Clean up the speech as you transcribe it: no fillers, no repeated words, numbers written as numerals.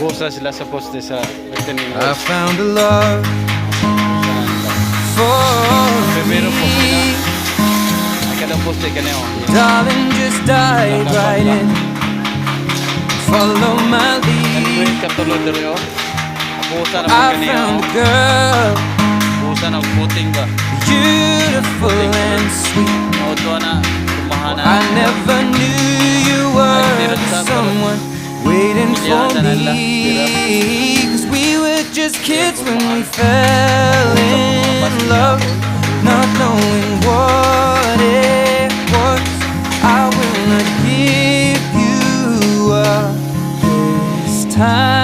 Busa sila sa poste sa I found a love for Primero po sila. me. Ay kada poste kaneo. Darling, just dive right in. Follow my Kanyo lead. katulad dito. Busa na I kaneo. found a girl, Busa na puting ba. beautiful and sweet. Auto na kumahana. I never knew you were the someone waiting for me. 'Cause we were just kids when we fell in love, not knowing what it was. I will not give you up this time.